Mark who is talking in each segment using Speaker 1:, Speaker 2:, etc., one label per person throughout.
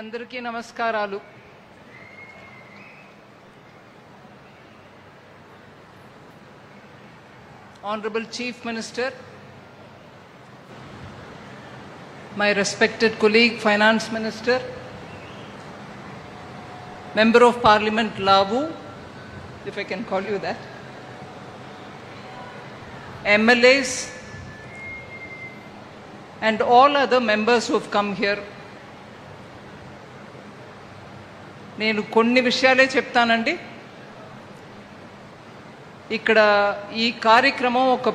Speaker 1: అందరికీ నమస్కారాలు. Honorable Chief Minister, my respected colleague Finance Minister, Member of Parliament Lavu, if I can call you that, MLAs and all other members who have come here. నేను కొన్ని విషయాలే చెప్తానండి. ఇక్కడ ఈ కార్యక్రమం ఒక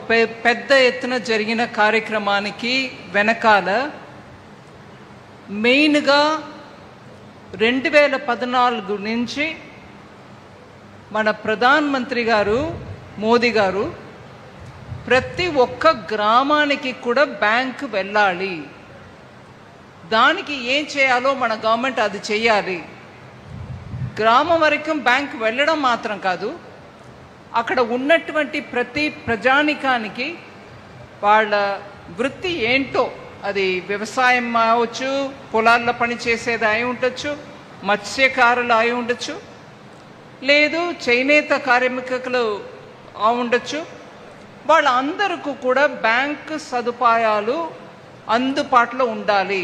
Speaker 1: పెద్ద ఎత్తున జరిగిన కార్యక్రమానికి వెనకాల మెయిన్గా 2014 నుంచి మన ప్రధానమంత్రి గారు మోదీ గారు ప్రతి ఒక్క గ్రామానికి కూడా బ్యాంకు వెళ్ళాలి, దానికి ఏం చేయాలో మన గవర్నమెంట్ అది చేయాలి. గ్రామం వరకు బ్యాంకు వెళ్ళడం మాత్రం కాదు, అక్కడ ఉన్నటువంటి ప్రతి ప్రజానికానికి వాళ్ళ వృత్తి ఏంటో, అది వ్యవసాయం అవచ్చు, పొలాల్లో పని చేసేది అయి ఉండొచ్చు, మత్స్యకారులు అయి ఉండొచ్చు, లేదు చేనేత కార్మికులు ఉండొచ్చు, వాళ్ళందరికీ కూడా బ్యాంకు సదుపాయాలు అందుబాటులో ఉండాలి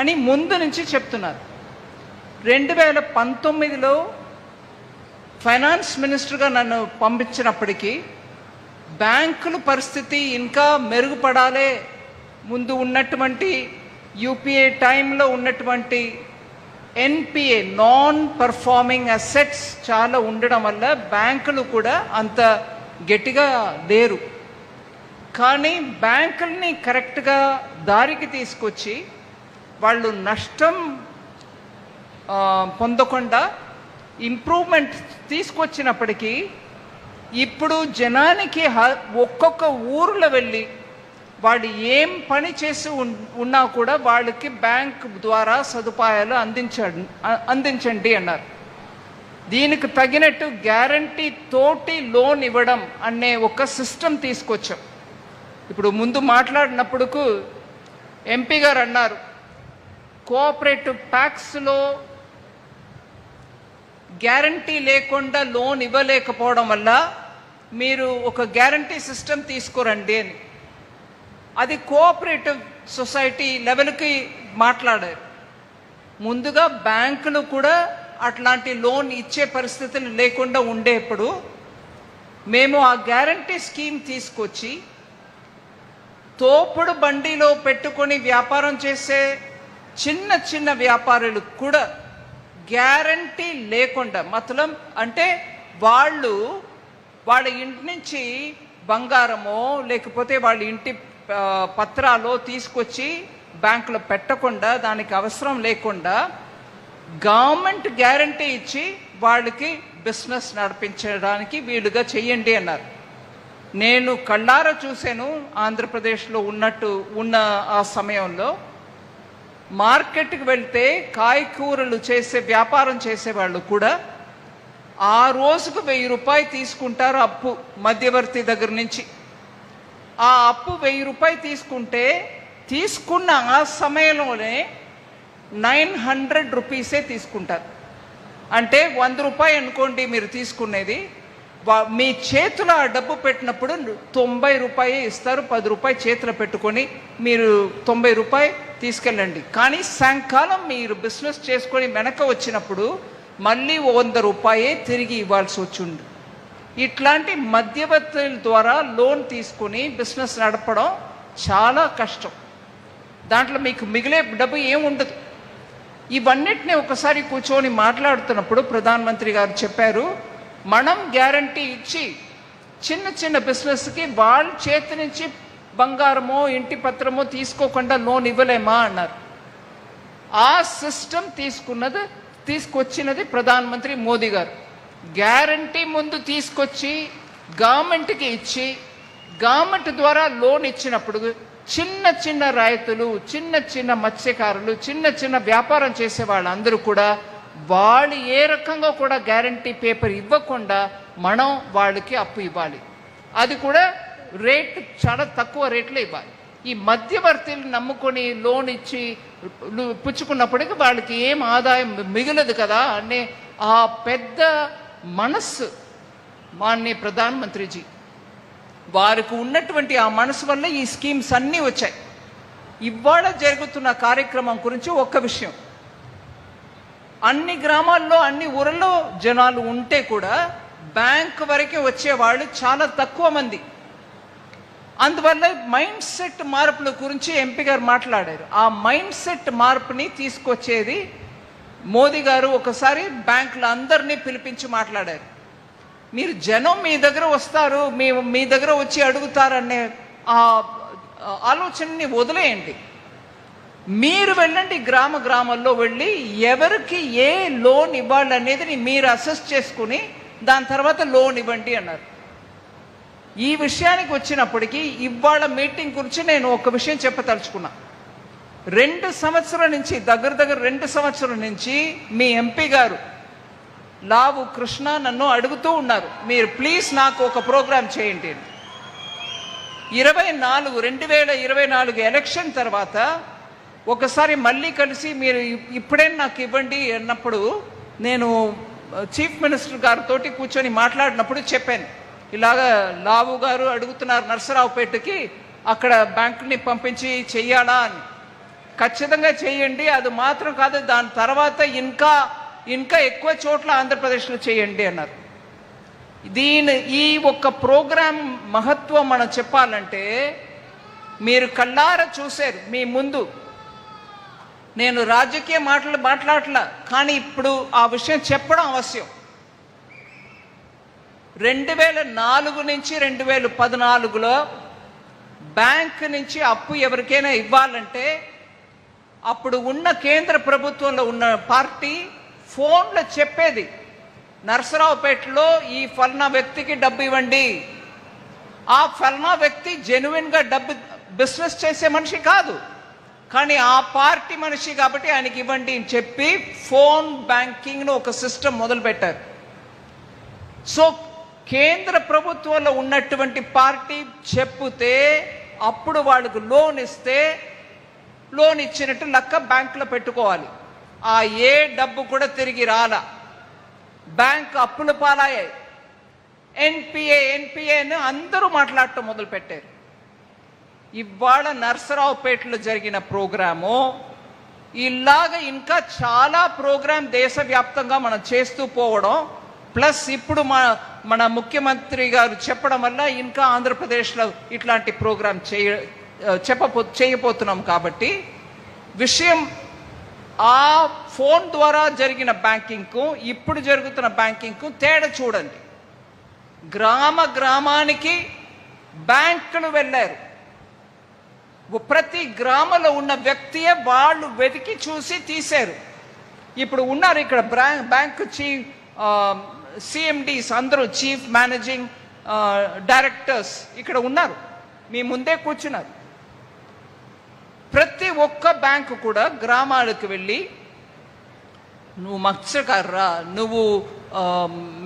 Speaker 1: అని ముందు నుంచి చెప్తున్నారు. 2019లో ఫైనాన్స్ మినిస్టర్గా నన్ను పంపించినప్పటికీ బ్యాంకుల పరిస్థితి ఇంకా మెరుగుపడాలి, ముందు ఉన్నటువంటి యూపీఏ టైంలో ఉన్నటువంటి ఎన్పిఏ నాన్ పర్ఫార్మింగ్ అసెట్స్ చాలా ఉండడం వల్ల బ్యాంకులు కూడా అంత గట్టిగా లేరు. కానీ బ్యాంకుల్ని కరెక్ట్గా దారికి తీసుకొచ్చి వాళ్ళు నష్టం పొందకుండా ఇంప్రూవ్మెంట్ తీసుకొచ్చినప్పటికీ ఇప్పుడు జనానికి ఒక్కొక్క ఊర్లో వెళ్ళి వాళ్ళు ఏం పని చేసి ఉన్నా కూడా వాళ్ళకి బ్యాంక్ ద్వారా సదుపాయాలు అందించండి అన్నారు. దీనికి తగినట్టు గ్యారంటీ తోటి లోన్ ఇవ్వడం అనే ఒక సిస్టమ్ తీసుకొచ్చాం. ఇప్పుడు ముందు మాట్లాడినప్పుడు ఎంపీ గారు అన్నారు, కోఆపరేటివ్ ట్యాక్స్లో గ్యారంటీ లేకుండా లోన్ ఇవ్వలేకపోవడం వల్ల మీరు ఒక గ్యారంటీ సిస్టమ్ తీసుకురండి అని. అది కోఆపరేటివ్ సొసైటీ లెవెల్కి మాట్లాడారు. ముందుగా బ్యాంకులు కూడా అట్లాంటి లోన్ ఇచ్చే పరిస్థితులు లేకుండా ఉండేప్పుడు మేము ఆ గ్యారంటీ స్కీమ్ తీసుకొచ్చి తోపుడు బండిలో పెట్టుకొని వ్యాపారం చేసే చిన్న చిన్న వ్యాపారులకు కూడా గ్యారంటీ లేకుండా, మతలం అంటే వాళ్ళ ఇంటి నుంచి బంగారమో లేకపోతే వాళ్ళ ఇంటి పత్రాలు తీసుకొచ్చి బ్యాంకులో పెట్టకుండా, దానికి అవసరం లేకుండా గవర్నమెంట్ గ్యారంటీ ఇచ్చి వాళ్ళకి బిజినెస్ నడిపించడానికి వీలుగా చెయ్యండి అన్నారు. నేను కళ్ళారా చూశాను. ఆంధ్రప్రదేశ్లో ఉన్న ఆ సమయంలో మార్కెట్కి వెళ్తే కాయకూరలు చేసే వ్యాపారం చేసేవాళ్ళు కూడా ఆ రోజుకు 1000 రూపాయలు తీసుకుంటారు అప్పు మధ్యవర్తి దగ్గర నుంచి. ఆ అప్పు 1000 రూపాయలు తీసుకుంటే తీసుకున్న ఆ సమయంలోనే 900 రూపీసే తీసుకుంటారు. అంటే 100 రూపాయలు అనుకోండి మీరు తీసుకునేది, మీ చేతిలో ఆ డబ్బు పెట్టినప్పుడు 90 రూపాయలు ఇస్తారు. 10 రూపాయలు చేతిలో పెట్టుకొని మీరు 90 రూపాయలు తీసుకెళ్ళండి. కానీ సాయంకాలం మీరు బిజినెస్ చేసుకొని వెనక వచ్చినప్పుడు మళ్ళీ 100 రూపాయే తిరిగి ఇవ్వాల్సి వచ్చింది. ఇట్లాంటి మధ్యవర్తుల ద్వారా లోన్ తీసుకుని బిజినెస్ నడపడం చాలా కష్టం. దాంట్లో మీకు మిగిలే డబ్బు ఏముండదు. ఇవన్నిటిని ఒకసారి కూర్చొని మాట్లాడుతున్నప్పుడు ప్రధానమంత్రి గారు చెప్పారు, మనం గ్యారంటీ ఇచ్చి చిన్న చిన్న బిజినెస్కి వాళ్ళ చేతి నుంచి బంగారమో ఇంటి పత్రమో తీసుకోకుండా లోన్ ఇవ్వలేమా అన్నారు. ఆ సిస్టమ్ తీసుకొచ్చినది ప్రధానమంత్రి మోదీ గారు. గ్యారంటీ ముందు తీసుకొచ్చి గవర్నమెంట్కి ఇచ్చి గవర్నమెంట్ ద్వారా లోన్ ఇచ్చినప్పుడు చిన్న చిన్న రైతులు, చిన్న చిన్న మత్స్యకారులు, చిన్న చిన్న వ్యాపారం చేసే వాళ్ళందరూ కూడా వాళ్ళు ఏ రకంగా కూడా గ్యారంటీ పేపర్ ఇవ్వకుండా మనం వాళ్ళకి అప్పు ఇవ్వాలి. అది కూడా రేట్ చాలా తక్కువ రేట్లో ఇవ్వాలి. ఈ మధ్యవర్తులు నమ్ముకొని లోన్ ఇచ్చి పుచ్చుకున్నప్పటికీ వాళ్ళకి ఏం ఆదాయం మిగలదు కదా అనే ఆ పెద్ద మనస్సు మాన్య ప్రధానమంత్రిజీ వారికి ఉన్నటువంటి ఆ మనసు వల్ల ఈ స్కీమ్స్ అన్నీ వచ్చాయి. ఇవాళ జరుగుతున్న కార్యక్రమం గురించి ఒక్క విషయం, అన్ని గ్రామాల్లో అన్ని ఊరల్లో జనాలు ఉంటే కూడా బ్యాంక్ వరకే వచ్చేవాళ్ళు చాలా తక్కువ మంది. అందువల్ల మైండ్ సెట్ మార్పుల గురించి ఎంపీ గారు మాట్లాడారు. ఆ మైండ్ సెట్ మార్పుని తీసుకొచ్చేది మోదీ గారు ఒకసారి బ్యాంకుల అందరినీ పిలిపించి మాట్లాడారు. మీరు జనం మీ దగ్గర వస్తారు, మీ దగ్గర వచ్చి అడుగుతారనే ఆ ఆలోచనని వదిలేయండి. మీరు వెళ్ళండి, గ్రామాల్లో వెళ్ళి ఎవరికి ఏ లోన్ ఇవ్వాలనేది మీరు అసెస్ చేసుకుని దాని తర్వాత లోన్ ఇవ్వండి అన్నారు. ఈ విషయానికి వచ్చినప్పటికీ ఇవాళ మీటింగ్ గురించి నేను ఒక విషయం చెప్పదలుచుకున్నా. 2 సంవత్సరాల నుంచి దగ్గర 2 సంవత్సరాల నుంచి మీ ఎంపీ గారు లావు కృష్ణ నన్ను అడుగుతూ ఉన్నారు, మీరు ప్లీజ్ నాకు ఒక ప్రోగ్రాం చేయండి. 2024 ఎలక్షన్ తర్వాత ఒకసారి మళ్ళీ కలిసి మీరు ఇప్పుడే నాకు ఇవ్వండి అన్నప్పుడు నేను చీఫ్ మినిస్టర్ గారితో కూర్చొని మాట్లాడినప్పుడు చెప్పాను, ఇలాగా లావు గారు అడుగుతున్నారు నర్సరావుపేటకి అక్కడ బ్యాంకుని పంపించి చెయ్యాలా అని. ఖచ్చితంగా చేయండి, అది మాత్రం కాదు దాని తర్వాత ఇంకా ఎక్కువ చోట్ల ఆంధ్రప్రదేశ్లో చేయండి అన్నారు. ఈ ఒక్క ప్రోగ్రాం మహత్వం మనం చెప్పాలంటే మీరు కళ్ళారా చూశారు మీ ముందు. నేను రాజకీయ మాట్లాడట్లా, కానీ ఇప్పుడు ఆ విషయం చెప్పడం అవశ్యం. 2004 నుంచి 2014లో బ్యాంక్ నుంచి అప్పు ఎవరికైనా ఇవ్వాలంటే అప్పుడు ఉన్న కేంద్ర ప్రభుత్వంలో ఉన్న పార్టీ ఫోన్లో చెప్పేది, నర్సరావుపేటలో ఈ ఫలానా వ్యక్తికి డబ్బు ఇవ్వండి. ఆ ఫలానా వ్యక్తి జెన్యున్గా బిజినెస్ చేసే మనిషి కాదు, కానీ ఆ పార్టీ మనిషి కాబట్టి ఆయనకి ఇవ్వండి అని చెప్పి ఫోన్ బ్యాంకింగ్ను ఒక సిస్టమ్ మొదలుపెట్టారు. సో కేంద్ర ప్రభుత్వంలో ఉన్నటువంటి పార్టీ చెప్తే అప్పుడు వాళ్ళకు లోన్ ఇస్తే లోన్ ఇచ్చినట్టు లెక్క బ్యాంకులో పెట్టుకోవాలి. ఆ ఏ డబ్బు కూడా తిరిగి రాలా, బ్యాంక్ అప్పుల పాలయ్యాయి. ఎన్పిఏని అందరూ మాట్లాడటం మొదలుపెట్టారు. ఇవాళ నర్సరావుపేటలో జరిగిన ప్రోగ్రాము ఇలాగ ఇంకా చాలా ప్రోగ్రాం దేశవ్యాప్తంగా మనం చేస్తూ పోవడం, ప్లస్ ఇప్పుడు మన ముఖ్యమంత్రి గారు చెప్పడం వల్ల ఇంకా ఆంధ్రప్రదేశ్లో ఇట్లాంటి ప్రోగ్రాం చేయబోతున్నాం. కాబట్టి విషయం ఆ ఫోన్ ద్వారా జరిగిన బ్యాంకింగ్కు ఇప్పుడు జరుగుతున్న బ్యాంకింగ్కు తేడా చూడండి. గ్రామానికి బ్యాంకులు వెళ్ళారు, ప్రతి గ్రామంలో ఉన్న వ్యక్తియే వాళ్ళు వెతికి చూసి తీశారు. ఇప్పుడు ఉన్నారు ఇక్కడ బ్యాంకు సిఎండీస్ అందరూ, చీఫ్ మేనేజింగ్ డైరెక్టర్స్ ఇక్కడ ఉన్నారు, మీ ముందే కూర్చున్నారు. ప్రతి ఒక్క బ్యాంకు కూడా గ్రామాలకు వెళ్ళి నువ్వు మత్స్యకారురా, నువ్వు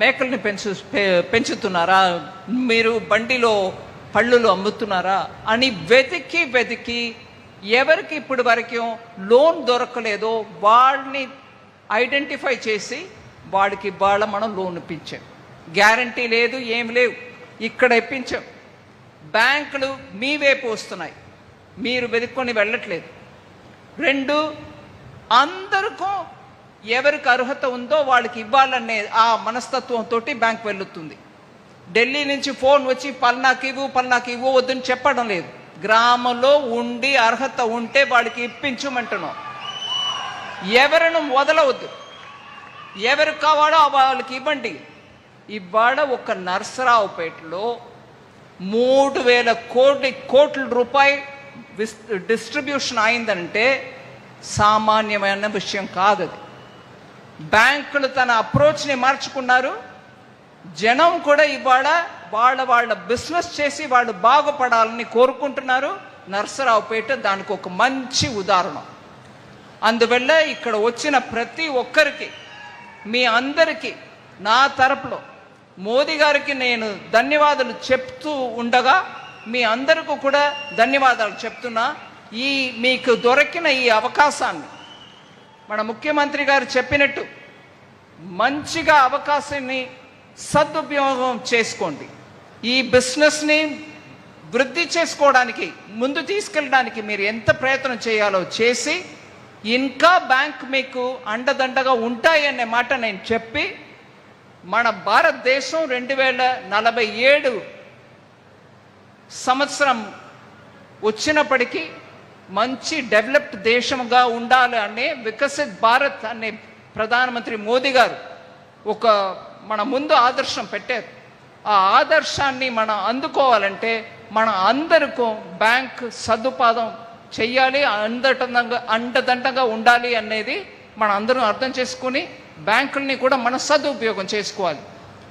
Speaker 1: మేకల్ని పెంచుతున్నారా, మీరు బండిలో పళ్ళులు అమ్ముతున్నారా అని వెతికి ఎవరికి ఇప్పటి వరకు లోన్ దొరకలేదో వాళ్ళని ఐడెంటిఫై చేసి వాడికి ఇవాళ మనం లోన్ ఇప్పించాం. గ్యారంటీ లేదు, ఏం లేవు, ఇక్కడ ఇప్పించాం. బ్యాంకులు మీ వైపు వస్తున్నాయి, మీరు వెతుక్కొని వెళ్ళట్లేదు. 2, అందరికీ ఎవరికి అర్హత ఉందో వాళ్ళకి ఇవ్వాలనే ఆ మనస్తత్వంతో బ్యాంక్ వెళ్తుంది. ఢిల్లీ నుంచి ఫోన్ వచ్చి పల్నాకి ఇవ్వు వద్దని చెప్పడం లేదు. గ్రామంలో ఉండి అర్హత ఉంటే వాళ్ళకి ఇప్పించమంటున్నాం. ఎవరిని వదలవద్దు, ఎవరికి కావాలో వాళ్ళకి ఇవ్వండి. ఇవాళ ఒక నర్సరావుపేటలో 3,000 కోట్ల రూపాయలు డిస్ట్రిబ్యూషన్ అయిందంటే సామాన్యమైన విషయం కాదు. అది బ్యాంకులు తన అప్రోచ్ని మార్చుకున్నారు. జనం కూడా ఇవాళ వాళ్ళ బిజినెస్ చేసి వాళ్ళు బాగుపడాలని కోరుకుంటున్నారు. నర్సరావుపేట దానికి ఒక మంచి ఉదాహరణ. అందువల్ల ఇక్కడ వచ్చిన ప్రతి ఒక్కరికి, మీ అందరికీ నా తరపులో మోదీ గారికి నేను ధన్యవాదాలు చెప్తూ ఉండగా మీ అందరికీ కూడా ధన్యవాదాలు చెప్తున్నా. మీకు దొరికిన ఈ అవకాశాన్ని మన ముఖ్యమంత్రి గారు చెప్పినట్టు మంచిగా అవకాశాన్ని సదుపయోగం చేసుకోండి. ఈ బిజినెస్ని వృద్ధి చేసుకోవడానికి, ముందు తీసుకెళ్ళడానికి మీరు ఎంత ప్రయత్నం చేయాలో చేసి, ఇంకా బ్యాంక్ మీకు అండదండగా ఉంటాయనే మాట నేను చెప్పి, మన భారతదేశం 2047 సంవత్సరం వచ్చినప్పటికీ మంచి డెవలప్డ్ దేశంగా ఉండాలి అనే వికసిత్ భారత్ అనే ప్రధానమంత్రి మోదీ గారు మన ముందు ఆదర్శం పెట్టారు. ఆ ఆదర్శాన్ని మనం అందుకోవాలంటే మన అందరికీ బ్యాంక్ సదుపాయం చెయ్యాలి, అండదండగా ఉండాలి అనేది మన అందరం అర్థం చేసుకుని బ్యాంకుల్ని కూడా మన సదుపయోగం చేసుకోవాలి.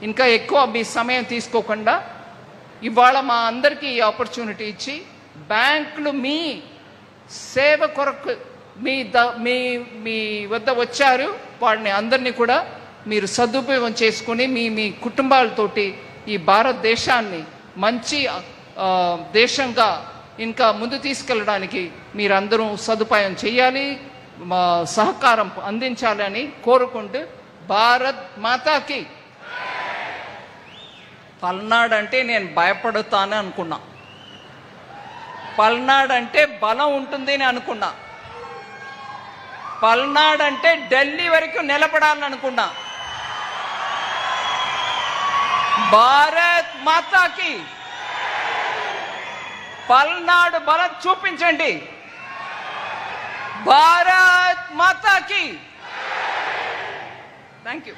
Speaker 1: ఇంకా ఎక్కువ మీ సమయం తీసుకోకుండా ఇవాళ మా అందరికీ ఈ ఆపర్చునిటీ ఇచ్చి బ్యాంకులు మీ సేవ కొరకు మీ వద్ద వచ్చారు. వాడిని అందరినీ కూడా మీరు సదుపయోగం చేసుకుని మీ కుటుంబాలతోటి ఈ భారతదేశాన్ని మంచి దేశంగా ఇంకా ముందు తీసుకెళ్ళడానికి మీరందరూ సదుపాయం చేయాలి, సహకారం అందించాలని కోరుకుంటూ భారత్ మాతాకి. పల్నాడు అంటే నేను భయపడతాను అనుకున్నా, పల్నాడు అంటే బలం ఉంటుంది అని అనుకున్నా, పల్నాడు అంటే ఢిల్లీ వరకు నిలబడాలని అనుకున్నా. భారత్ మాతాకి. పల్నాడు బలం చూపించండి. భారత్ మాతాకి. Thank you.